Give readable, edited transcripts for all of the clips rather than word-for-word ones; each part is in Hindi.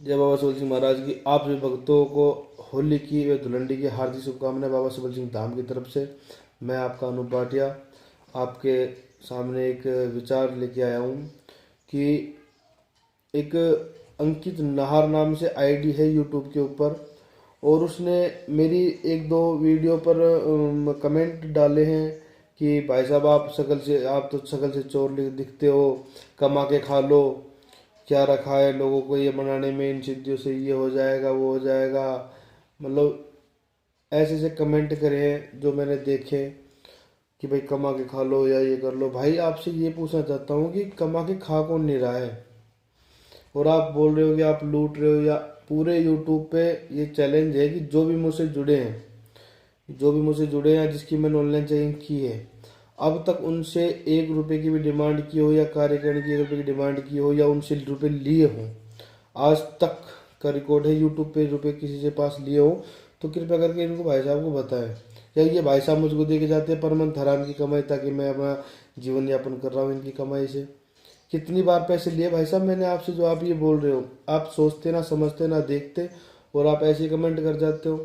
जय बाबा सबल सिंह महाराज की। आप सभी भक्तों को होली की व धुलंडी की हार्दिक शुभकामनाएं बाबा सबल सिंह धाम की तरफ से। मैं आपका अनूप भाटिया आपके सामने एक विचार लेके आया हूँ कि एक अंकित नाहर नाम से आईडी है यूट्यूब के ऊपर, और उसने मेरी एक दो वीडियो पर कमेंट डाले हैं कि भाई साहब आप तो शकल से चोर दिखते हो, कमा के खा लो, क्या रखा है लोगों को ये बनाने में, इन सिद्धियों से ये हो जाएगा वो हो जाएगा। मतलब ऐसे ऐसे कमेंट करे हैं जो मैंने देखे कि भाई कमा के खा लो या ये कर लो। भाई आपसे ये पूछना चाहता हूँ कि कमा के खा कौन नहीं रहा है, और आप बोल रहे हो कि आप लूट रहे हो। या पूरे यूट्यूब पे ये चैलेंज है कि जो भी मुझसे जुड़े हैं जिसकी मैंने ऑनलाइन चेकिंग की है, अब तक उनसे 1 रुपए की भी डिमांड की हो या कार्य करने की 1 रुपए की डिमांड की हो या उनसे रुपए लिए हों, आज तक का रिकॉर्ड है यूट्यूब पे, रुपए किसी से पास लिए हो तो कृपया करके इनको भाई साहब को बताएं। या ये भाई साहब मुझको दे के जाते हैं पर मंथ हराम की कमाई, ताकि मैं अपना जीवन यापन कर रहा हूँ इनकी कमाई से। कितनी बार पैसे लिए भाई साहब मैंने आपसे, जो आप ये बोल रहे हो। आप सोचते ना समझते ना देखते, और आप ऐसे ही कमेंट कर जाते हो।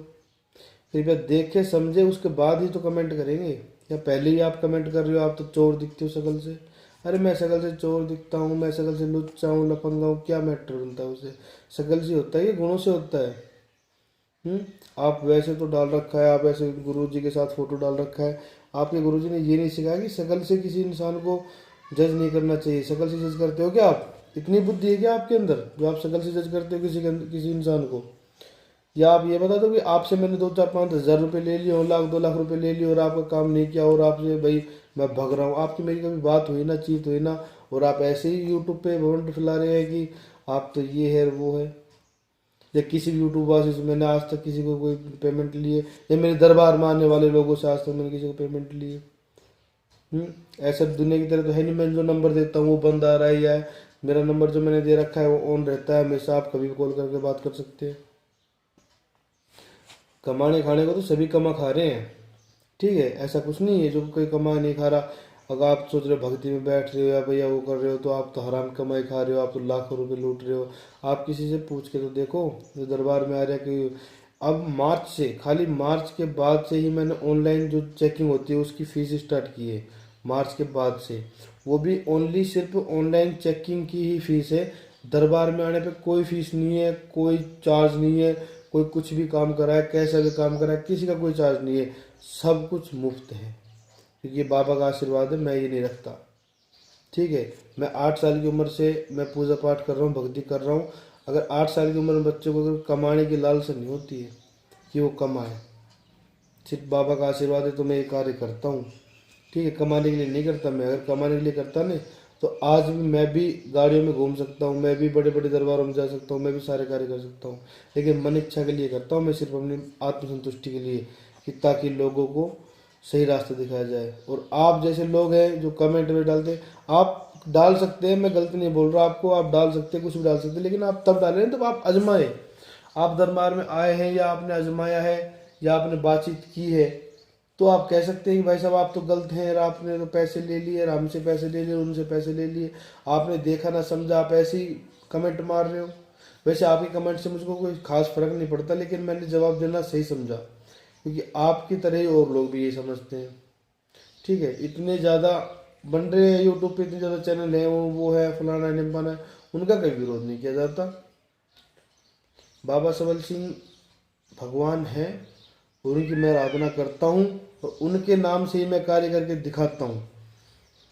कृपया देखे समझे उसके बाद ही तो कमेंट करेंगे, या पहले ही आप कमेंट कर रहे हो आप तो चोर दिखते हो शकल से। अरे मैं शकल से चोर दिखता हूँ, मैं शकल से लुच्चा हूँ, लफंगा हूँ, क्या मैटर बनता है उसे? शकल से होता है, ये गुणों से होता है। आप वैसे तो डाल रखा है, आप ऐसे गुरु जी के साथ फोटो डाल रखा है। आपके गुरु जी ने ये नहीं सिखाया कि शकल से किसी इंसान को जज नहीं करना चाहिए? शकल से जज करते हो क्या आप? इतनी बुद्धि है क्या आपके अंदर जो आप शकल से जज करते हो किसी इंसान को? या आप ये बता दो कि आपसे मैंने 2 4 5 हज़ार रुपये ले लिए हो, लाख 2 लाख रुपए ले लिए और आपका काम नहीं किया, और आपसे भाई मैं भग रहा हूँ, आपकी मेरी कभी बात हुई ना, चीत हुई ना, और आप ऐसे ही यूट्यूब पे भवंड फैला रहे हैं कि आप तो ये है वो है। या किसी भी यूट्यूब वाले से मैंने आज तक किसी को कोई पेमेंट लिए, या मेरे दरबार में आने वाले लोगों से आज तक मैंने किसी को पेमेंट लिए? ऐसा दुनिया की तरह तो है नहीं। मैं जो नंबर देता हूँ वो बंद आ रहा है, या मेरा नंबर जो मैंने दे रखा है वो ऑन रहता है हमेशा, आप कभी भी कॉल करके बात कर सकते हैं। कमाने खाने को तो सभी कमा खा रहे हैं, ठीक है, ऐसा कुछ नहीं है जो कोई कमा नहीं खा रहा। अगर आप सोच रहे हो भक्ति में बैठ रहे हो या भैया वो कर रहे हो तो आप तो हराम कमाई खा रहे हो, आप तो लाखों रुपए लूट रहे हो। आप किसी से पूछ के तो देखो जो दरबार में आ रहा है कि अब मार्च से, खाली मार्च के बाद से ही मैंने ऑनलाइन जो चेकिंग होती है उसकी फीस स्टार्ट की है। मार्च के बाद से, वो भी ओनली सिर्फ ऑनलाइन चेकिंग की ही फीस है। दरबार में आने पे कोई फीस नहीं है, कोई चार्ज नहीं है। कोई कुछ भी काम कराए, कैसा भी काम कराए, किसी का कोई चार्ज नहीं है, सब कुछ मुफ्त है, क्योंकि ये बाबा का आशीर्वाद है। मैं ये नहीं रखता, ठीक है। मैं 8 साल की उम्र से मैं पूजा पाठ कर रहा हूँ, भक्ति कर रहा हूँ। अगर 8 साल की उम्र में बच्चों को अगर कमाने की लालसा नहीं होती है कि वो कमाए, सिर्फ बाबा का आशीर्वाद है तो मैं ये कार्य करता हूँ, ठीक है। कमाने के लिए नहीं करता मैं। अगर कमाने के लिए करता नहीं तो आज भी मैं भी गाड़ियों में घूम सकता हूँ, मैं भी बड़े बड़े दरबारों में जा सकता हूँ, मैं भी सारे कार्य कर सकता हूँ। लेकिन मन इच्छा के लिए करता हूँ मैं, सिर्फ अपनी आत्मसंतुष्टि के लिए, कि ताकि लोगों को सही रास्ता दिखाया जाए। और आप जैसे लोग हैं जो कमेंट में डालते हैं, आप डाल सकते हैं, मैं गलत नहीं बोल रहा आपको, आप डाल सकते हैं, कुछ भी डाल सकते हैं, लेकिन आप तब डालें तब आप आजमाए। आप दरबार में आए हैं या आपने आजमाया है या आपने बातचीत की है, तो आप कह सकते हैं कि भाई साहब आप तो गलत हैं, और आपने तो पैसे ले लिए, और हमसे पैसे ले लिए, उनसे पैसे ले लिए, आपने देखा ना समझा, आप ऐसे ही कमेंट मार रहे हो। वैसे आपके कमेंट से मुझको कोई खास फर्क नहीं पड़ता, लेकिन मैंने जवाब देना सही समझा, क्योंकि आपकी तरह ही और लोग भी ये समझते हैं, ठीक है। इतने ज़्यादा बन रहे हैं यूट्यूब पे, इतने ज़्यादा चैनल हैं, वो है फलाना है निम्पाना है, उनका कोई विरोध नहीं किया जाता। बाबा सबल सिंह भगवान है, उनकी मैं आराधना करता हूँ, और उनके नाम से ही मैं कार्य करके दिखाता हूँ,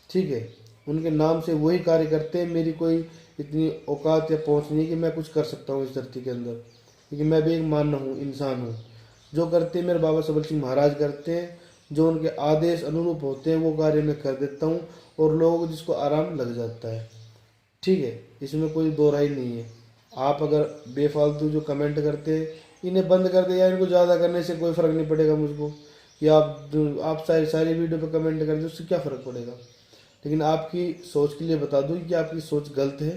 ठीक है। उनके नाम से वही कार्य करते हैं। मेरी कोई इतनी औकात या पहुँच नहीं है कि मैं कुछ कर सकता हूँ इस धरती के अंदर, क्योंकि मैं भी एक मानव हूँ, इंसान हूँ। जो करते हैं मेरे बाबा सबल सिंह महाराज करते हैं, जो उनके आदेश अनुरूप होते हैं वो कार्य मैं कर देता हूँ, और लोगों को जिसको आराम लग जाता है, ठीक है। इसमें कोई दो राय नहीं है। आप अगर बेफालतू जो कमेंट करते हैं इन्हें बंद कर दे, या इनको ज़्यादा करने से कोई फ़र्क नहीं पड़ेगा मुझको, कि आप सारी सारी वीडियो पे कमेंट कर दो, उससे क्या फ़र्क पड़ेगा। लेकिन आपकी सोच के लिए बता दूँ कि आपकी सोच गलत है।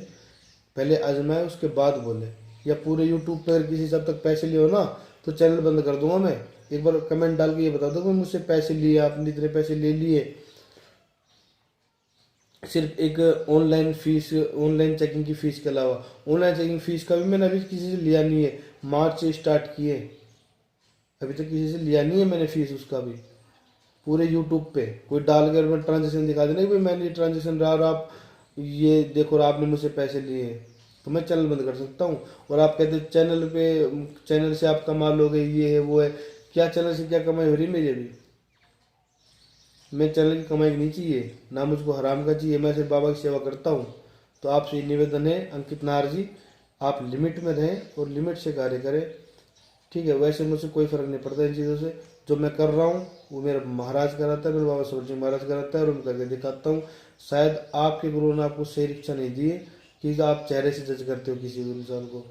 पहले आजमाए उसके बाद बोले। या पूरे यूट्यूब पर किसी से अब तक पैसे लिए हो ना, तो चैनल बंद कर दूंगा मैं। एक बार कमेंट डाल के ये बता दो कि मुझसे पैसे लिए, आपने इतने पैसे ले लिए, सिर्फ एक ऑनलाइन फीस, ऑनलाइन चेकिंग की फीस के अलावा ऑनलाइन चेकिंग फीस का भी मैंने अभी किसी से लिया नहीं है। मार्च से स्टार्ट किए, अभी तक किसी से लिया नहीं है मैंने फीस उसका भी। पूरे यूट्यूब पे कोई डाल कर मैं ट्रांजेक्शन दिखा देना कि भाई मैंने ये ट्रांजेक्शन रहा और आप ये देखो और आपने मुझसे पैसे लिए, तो मैं चैनल बंद कर सकता हूँ। और आप कहते हो चैनल पे, चैनल से आप कमा लोगे, ये है वो है। क्या चैनल से क्या कमाई हो रही मेरी अभी? मैं चैनल की कमाई नहीं चाहिए, ना मुझको हराम का चाहिए, मैं सिर्फ बाबा की सेवा करता हूँ। तो आपसे निवेदन है अंकित नाहर जी, आप लिमिट में रहें और लिमिट से कार्य करें। ठीक है, वैसे मुझे कोई फर्क नहीं पड़ता इन चीज़ों से। जो मैं कर रहा हूँ वो मेरा महाराज कराता है, मेरे बाबा सूरज सिंह महाराज कराता है और मैं करके दिखाता हूँ। शायद आपके गुरु ने आपको सही शिक्षा नहीं दी है कि आप चेहरे से जज करते हो किसी भी इंसान को।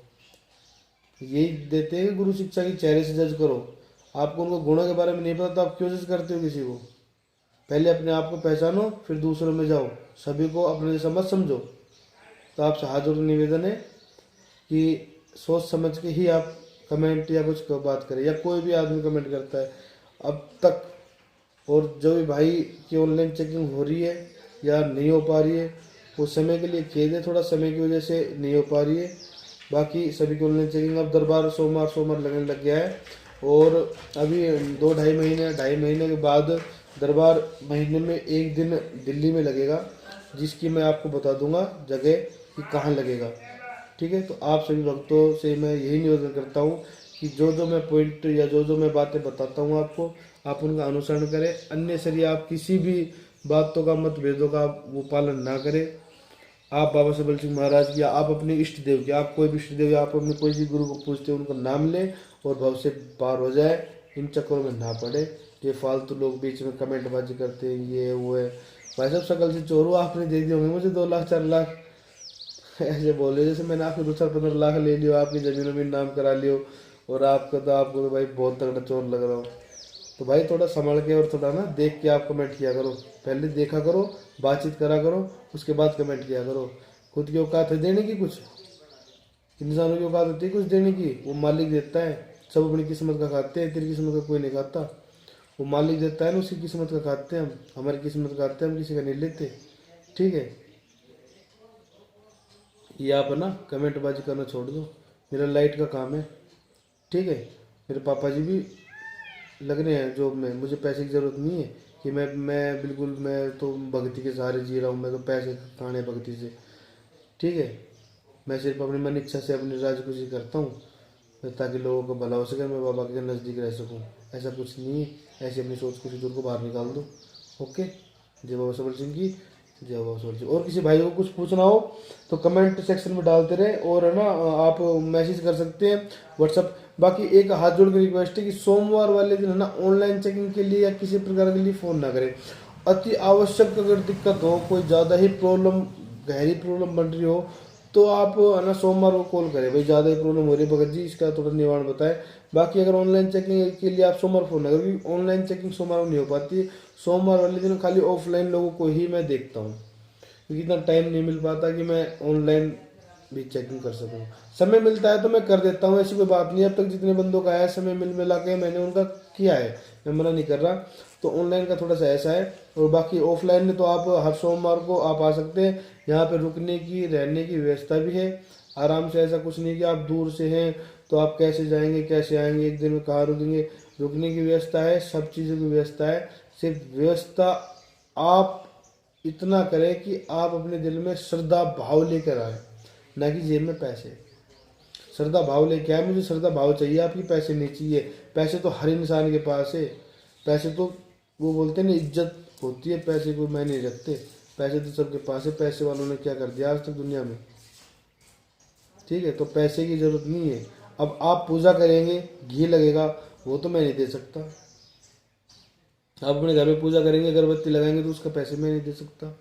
यही देते हैं गुरु शिक्षा की, चेहरे से जज करो। आपको उनको गुणों के बारे में नहीं पता तो आप क्यों जज करते हो किसी को? पहले अपने आप को पहचानो फिर दूसरों में जाओ, सभी को अपने जैसा मत समझो। तो आपसे हाथ जोड़ निवेदन है कि सोच समझ के ही आप कमेंट या कुछ बात करें, या कोई भी आदमी कमेंट करता है अब तक। और जो भी भाई की ऑनलाइन चेकिंग हो रही है या नहीं हो पा रही है, वो समय के लिए खेद है, थोड़ा समय की वजह से नहीं हो पा रही है। बाकी सभी की ऑनलाइन चेकिंग अब दरबार सोमवार सोमवार लगने लग गया है। और अभी 2-2.5 महीने के बाद दरबार महीने में एक दिन दिल्ली में लगेगा, जिसकी मैं आपको बता दूंगा जगह कि कहाँ लगेगा। ठीक है, तो आप सभी भक्तों से मैं यही निवेदन करता हूँ कि जो जो मैं पॉइंट या जो जो मैं बातें बताता हूँ आपको, आप उनका अनुसरण करें। अन्य शरीर आप किसी भी बातों का, मतभेदों का वो पालन ना करें। आप बाबा सबल सिंह महाराज की, आप अपने इष्ट देव की, आप कोई भी इष्ट देव या आप अपने कोई भी गुरु को पूछते हो उनका नाम लें और भव से पार हो जाए। इन चक्करों में ना पड़े। ये फालतू लोग बीच में कमेंटबाजी करते हैं, ये वो है। भाई साहब सकल से चोर हो, आपने दे दिए होंगे मुझे 2 लाख 4 लाख, ऐसे बोले जैसे मैंने आपके 2-4-15 लाख ले लियो, आपकी जमीन वमीन नाम करा लियो, और आपको तो भाई बहुत तगड़ा चोर लग रहा हो। तो भाई थोड़ा संभल के और थोड़ा ना देख के आप कमेंट किया करो। पहले देखा करो, बातचीत करा करो, उसके बाद कमेंट किया करो। खुद की औकात है देने की कुछ? इंसानों की औकात होती है कुछ देने की? वो मालिक देता है। सब अपनी किस्मत का खाते हैं, तेरी किस्मत का कोई नहीं खाता। वो मालिक देता है ना, उसकी किस्मत का खाते हैं हम। हमारी किस्मत का खाते हैं हम, किसी का नहीं लेते। ठीक है, ये आप है ना कमेंटबाजी करना छोड़ दो। मेरा लाइट का काम है। ठीक है, मेरे पापा जी भी लग रहे हैं जॉब में, मुझे पैसे की ज़रूरत नहीं है कि मैं बिल्कुल, मैं तो भक्ति के सहारे जी रहा हूँ, मैं तो पैसे खाने भक्ति से। ठीक है, मैं सिर्फ अपनी मन इच्छा से अपनी राजकुशी करता हूँ ताकि लोगों का भला हो सके, मैं बाबा के नज़दीक रह सकूँ। ऐसा कुछ नहीं है, ऐसी अपनी सोच कुछ दूर को बाहर निकाल दो। ओके, जय बाबा सबल सिंह की, जय बाबा सबल सिंह। और किसी भाई को कुछ पूछना हो तो कमेंट सेक्शन में डालते रहे, और है ना आप मैसेज कर सकते हैं व्हाट्सअप। बाकी एक हाथ जोड़ के रिक्वेस्ट है कि सोमवार वाले दिन है ना ऑनलाइन चेकिंग के लिए या किसी प्रकार के लिए फ़ोन ना करें। अति आवश्यक अगर दिक्कत हो, कोई ज़्यादा ही प्रॉब्लम, गहरी प्रॉब्लम बन रही हो, तो आप है ना सोमवार को कॉल करें, भाई ज़्यादा ही प्रॉब्लम हो रही है भगत जी, इसका थोड़ा निवारण बताएं। बाकी अगर ऑनलाइन चेकिंग के लिए आप सोमवार फोन ना करें, क्योंकि ऑनलाइन चेकिंग सोमवार को नहीं हो पाती। सोमवार वाले दिन खाली ऑफलाइन लोगों को ही मैं देखता हूँ, क्योंकि इतना टाइम नहीं मिल पाता कि मैं ऑनलाइन भी चेकिंग कर सकूँ। समय मिलता है तो मैं कर देता हूँ, ऐसी कोई बात नहीं है। अब तक जितने बंदों का आया समय मिल मिला के मैंने उनका किया है, मैं मना नहीं कर रहा। तो ऑनलाइन का थोड़ा सा ऐसा है। और बाकी ऑफलाइन में तो आप हर सोमवार को आप आ सकते हैं। यहाँ पे रुकने की, रहने की व्यवस्था भी है आराम से। ऐसा कुछ नहीं कि आप दूर से हैं तो आप कैसे जाएंगे कैसे आएंगे, एक दिन में कहाँ रुकेंगे। रुकने की व्यवस्था है, सब चीज़ों की व्यवस्था है। सिर्फ व्यवस्था आप इतना करें कि आप अपने दिल में श्रद्धा भाव लेकर आए, ना कि जेब में पैसे। श्रद्धा भाव लेके आए, मुझे श्रद्धा भाव चाहिए, आपकी पैसे नहीं चाहिए। पैसे तो हर इंसान के पास है। पैसे तो वो बोलते हैं ना इज्जत होती है, पैसे को मैं नहीं रखते। पैसे तो सबके पास है, पैसे वालों ने क्या कर दिया आज तक दुनिया में। ठीक है, तो पैसे की जरूरत नहीं है। अब आप पूजा करेंगे, घी लगेगा, वो तो मैं नहीं दे सकता। आप अपने घर में पूजा करेंगे, अगरबत्ती लगाएंगे, तो उसका पैसे मैं नहीं दे सकता।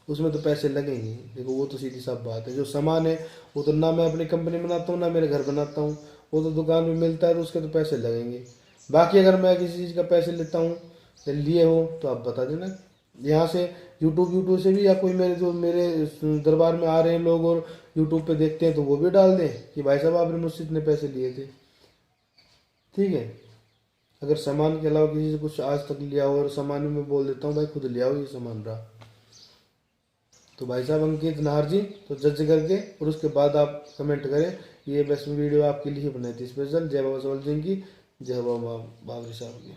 उसमें तो पैसे लगेंगे। देखो वो तो सीधी साफ बात है। जो सामान है वो तो ना मैं अपनी कंपनी बनाता हूँ ना मेरे घर बनाता हूँ, वो तो दुकान में मिलता है, तो उसके तो पैसे लगेंगे। बाकी अगर मैं किसी चीज़ का पैसे लेता हूँ या लिए हो तो आप बता देना यहाँ से, यूट्यूब से भी, या कोई मेरे जो मेरे दरबार में आ रहे हैं लोग और यूट्यूब पे देखते हैं तो वो भी डाल दें कि भाई साहब आपने मुझसे इतने पैसे लिए थे। ठीक है, अगर सामान के अलावा किसी से कुछ आज तक लिया हो, और सामान में मैं बोल देता हूँ भाई खुद ले आओ, ये सामान रहा। तो भाई साहब अंकित नाहर जी, तो जज करके और उसके बाद आप कमेंट करें। ये बस वीडियो आपके लिए बनाई थी स्पेशल। जय बाबा सोल सिंह की, जय बाबा बाबरी साहब की।